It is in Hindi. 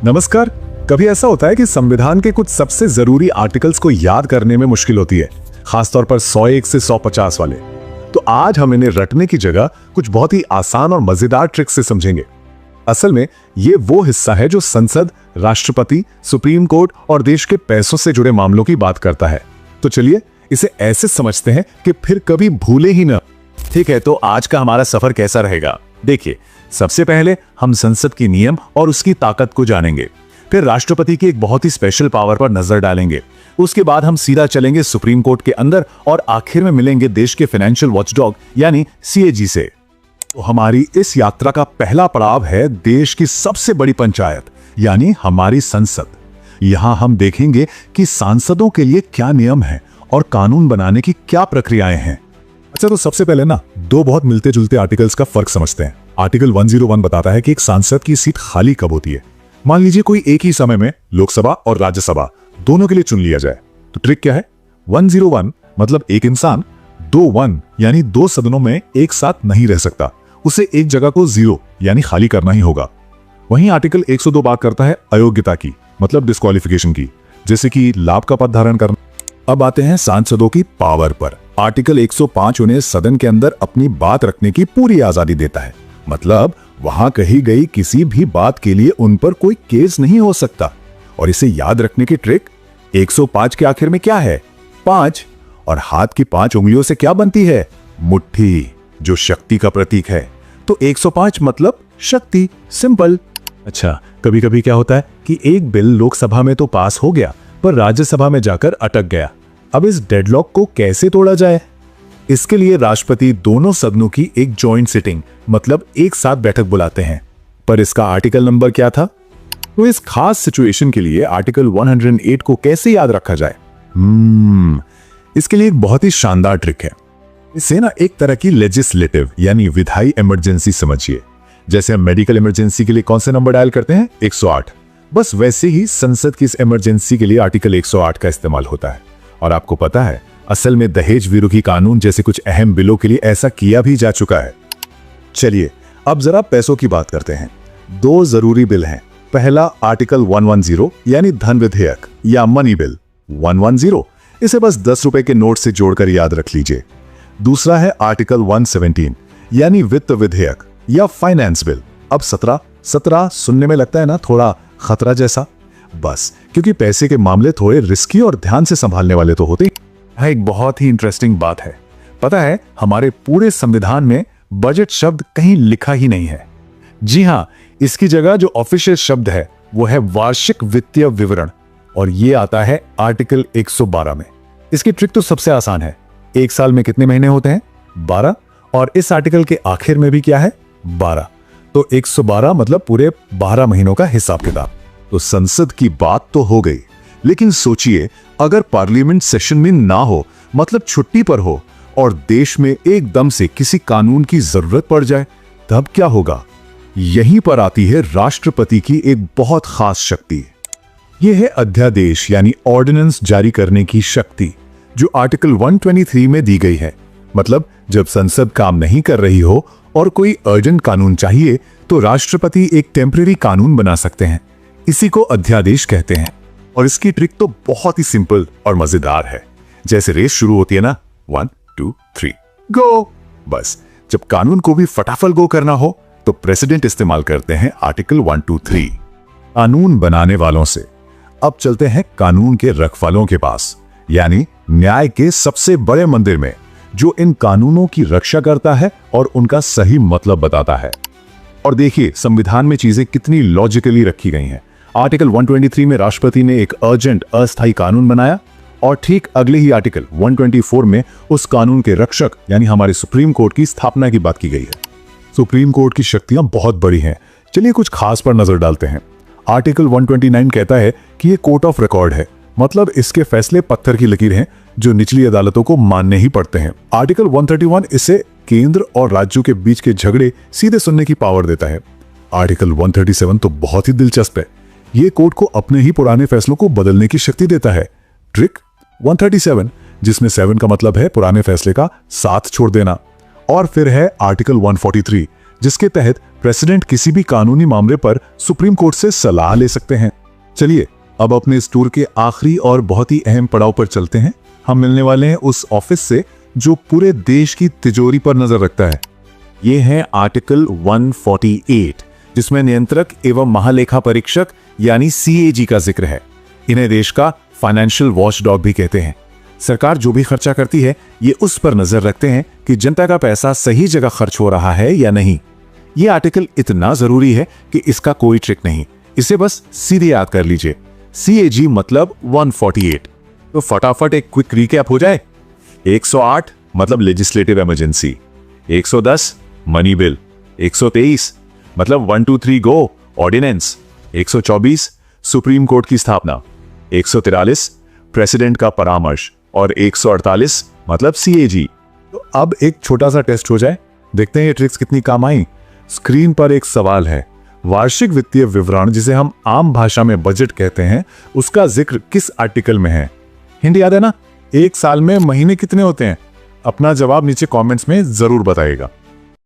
नमस्कार। कभी ऐसा होता है कि संविधान के कुछ सबसे जरूरी आर्टिकल्स को याद करने में मुश्किल होती है, खासतौर पर 101 से 150 वाले। तो आज हम इन्हें रटने की जगह कुछ बहुत ही आसान और मजेदार ट्रिक्स से समझेंगे। असल में ये वो हिस्सा है जो संसद, राष्ट्रपति, सुप्रीम कोर्ट और देश के पैसों से जुड़े मामलों की बात करता है। तो चलिए इसे ऐसे समझते हैं कि फिर कभी भूले ही ना। ठीक है, तो आज का हमारा सफर कैसा रहेगा? देखिए, सबसे पहले हम संसद की नियम और उसकी ताकत को जानेंगे। फिर राष्ट्रपति की एक बहुत ही स्पेशल पावर पर नजर डालेंगे। उसके बाद हम सीधा चलेंगे सुप्रीम कोर्ट के अंदर और आखिर में मिलेंगे देश के फाइनेंशियल वॉचडॉग यानी सीएजी से। तो हमारी इस यात्रा का पहला पड़ाव है देश की सबसे बड़ी पंचायत यानी हमारी संसद। यहां हम देखेंगे कि सांसदों के लिए क्या नियम है और कानून बनाने की क्या प्रक्रियाएं हैं। अच्छा, तो सबसे पहले ना दो बहुत मिलते जुलते आर्टिकल्स का फर्क समझते हैं। आर्टिकल 101 बताता है कि एक सांसद की सीट खाली कब होती है। मान लीजिए कोई एक ही समय में लोकसभा और राज्यसभा दोनों के लिए चुन लिया जाए, तो ट्रिक क्या है? 101 मतलब एक इंसान दो वन यानी दो सदनों में एक साथ नहीं रह सकता, उसे एक जगह को 0 यानी खाली करना ही होगा। वहीं आर्टिकल 102 बात करता है अयोग्यता की, मतलब डिस्क्वालिफिकेशन की, जैसे कि लाभ का पद धारण करना। अब आते हैं सांसदों की पावर पर। आर्टिकल 105 उन्हें सदन के अंदर अपनी बात रखने की पूरी आजादी देता है, मतलब वहां कही गई किसी भी बात के लिए उन पर कोई केस नहीं हो सकता। और इसे याद रखने की ट्रिक, 105 के आखिर में क्या है? 5, और हाथ की 5 उंगलियों से क्या बनती है? मुट्ठी, जो शक्ति का प्रतीक है। तो 105 मतलब शक्ति, सिंपल। अच्छा, कभी कभी क्या होता है कि एक बिल लोकसभा में तो पास हो गया पर राज्यसभा में जाकर अटक गया। अब इस डेडलॉक को कैसे तोड़ा जाए? इसके लिए राष्ट्रपति दोनों सदनों की एक जॉइंट सिटिंग मतलब एक साथ बैठक बुलाते हैं। पर इसका आर्टिकल नंबर क्या था? तो इस खास सिचुएशन के लिए आर्टिकल 108 को कैसे याद रखा जाए? इसके लिए एक बहुत ही शानदार ट्रिक है। इसे ना एक तरह की लेजिस्लेटिव यानी विधायी इमरजेंसी समझिए। जैसे हम मेडिकल इमरजेंसी के लिए कौन से नंबर डायल करते हैं? 108। बस वैसे ही संसद की इस इमरजेंसी के लिए आर्टिकल 108 का इस्तेमाल होता है। और आपको पता है, असल में दहेज विरोधी कानून जैसे कुछ अहम बिलों के लिए ऐसा किया भी जा चुका है। चलिए अब जरा पैसों की बात करते हैं। दो जरूरी बिल हैं। पहला आर्टिकल 110 यानी धन विधेयक या मनी बिल 110, इसे बस 10 रुपए के नोट से जोड़कर याद रख लीजिए। दूसरा है आर्टिकल 117 यानी वित्त विधेयक या फाइनेंस बिल। अब 17 सुनने में लगता है ना थोड़ा खतरा जैसा, बस क्योंकि पैसे के मामले थोड़े रिस्की और ध्यान से संभालने वाले तो होते ही। एक बहुत ही इंटरेस्टिंग बात है, पता है हमारे पूरे संविधान में बजट शब्द कहीं लिखा ही नहीं है। जी हां, इसकी जगह जो ऑफिशियल शब्द है वो है वार्षिक वित्तीय विवरण, और ये आता है आर्टिकल 112 में। इसकी ट्रिक तो सबसे आसान है। एक साल में कितने महीने होते हैं? 12, और इस आर्टिकल के आखिर में भी क्या है? 12। तो 112 मतलब पूरे 12 महीनों का हिसाब किताब। तो संसद की बात तो हो गई, लेकिन सोचिए अगर पार्लियामेंट सेशन में ना हो, मतलब छुट्टी पर हो, और देश में एकदम से किसी कानून की जरूरत पड़ जाए, तब क्या होगा? यहीं पर आती है राष्ट्रपति की एक बहुत खास शक्ति। यह है अध्यादेश यानी ऑर्डिनेंस जारी करने की शक्ति, जो आर्टिकल 123 में दी गई है। मतलब जब संसद काम नहीं कर रही हो और कोई अर्जेंट कानून चाहिए, तो राष्ट्रपति एक टेम्परेरी कानून बना सकते हैं। इसी को अध्यादेश कहते हैं। और इसकी ट्रिक तो बहुत ही सिंपल और मजेदार है। जैसे रेस शुरू होती है ना, 1 2 3 गो। बस जब कानून को भी फटाफट गो करना हो तो प्रेसिडेंट इस्तेमाल करते हैं आर्टिकल 123। कानून बनाने वालों से अब चलते हैं कानून के रखवालों के पास, यानी न्याय के सबसे बड़े मंदिर में, जो इन कानूनों की रक्षा करता है और उनका सही मतलब बताता है। और देखिए संविधान में चीजें कितनी लॉजिकली रखी गई हैं। आर्टिकल 123 में राष्ट्रपति ने एक अर्जेंट अस्थायी कानून बनाया, और ठीक अगले ही आर्टिकल 124 में उस कानून के रक्षक यानी हमारे सुप्रीम कोर्ट की स्थापना की बात की गई है। सुप्रीम कोर्ट की शक्तियां बहुत बड़ी हैं। चलिए कुछ खास पर नजर डालते हैं। आर्टिकल 129 कहता है कि ये कोर्ट ऑफ रिकॉर्ड है, मतलब इसके फैसले पत्थर की लकीर हैं जो निचली अदालतों को मानने ही पड़ते हैं। आर्टिकल 131 इसे केंद्र और राज्यों के बीच के झगड़े सीधे सुनने की पावर देता है। आर्टिकल 137 तो बहुत ही दिलचस्प है। ये कोर्ट को अपने ही पुराने फैसलों को बदलने की शक्ति देता है। ट्रिक 137, जिसमें 7 का मतलब है पुराने फैसले का साथ छोड़ देना। और फिर है आर्टिकल 143, जिसके तहत प्रेसिडेंट किसी भी कानूनी मामले पर सुप्रीम कोर्ट से सलाह ले सकते हैं। चलिए अब अपने इस टूर के आखिरी और बहुत ही अहम पड़ाव पर चलते हैं। हम मिलने वाले हैं उस ऑफिस से जो पूरे देश की तिजोरी पर नजर रखता है। ये है आर्टिकल 148, जिसमें नियंत्रक एवं महालेखा परीक्षक यानी CAG का जिक्र है। इन्हें देश का फाइनेंशियल वॉचडॉग भी कहते हैं। सरकार जो भी खर्चा करती है, ये उस पर नजर रखते हैं कि जनता का पैसा सही जगह खर्च हो रहा है या नहीं। ये आर्टिकल इतना जरूरी है कि इसका कोई ट्रिक नहीं, इसे बस सीधे याद कर लीजिए। CAG मतलब 148। तो फटाफट एक क्विक रिकैप हो जाए। 108 मतलब लेजिस्लेटिव इमरजेंसी, 110 मनी बिल, 123 मतलब 1 2 3 गो ऑर्डिनेंस, 124 सुप्रीम कोर्ट की स्थापना, 143 प्रेसिडेंट का परामर्श और 148 मतलब CAG। तो अब एक छोटा सा टेस्ट हो जाए, देखते हैं ये ट्रिक्स कितनी काम आई। स्क्रीन पर एक सवाल है, वार्षिक वित्तीय विवरण जिसे हम आम भाषा में बजट कहते हैं, उसका जिक्र किस आर्टिकल में है? हिंट याद है ना? एक साल में महीने कितने होते हैं? अपना जवाब नीचे कमेंट्स में जरूर बताइएगा।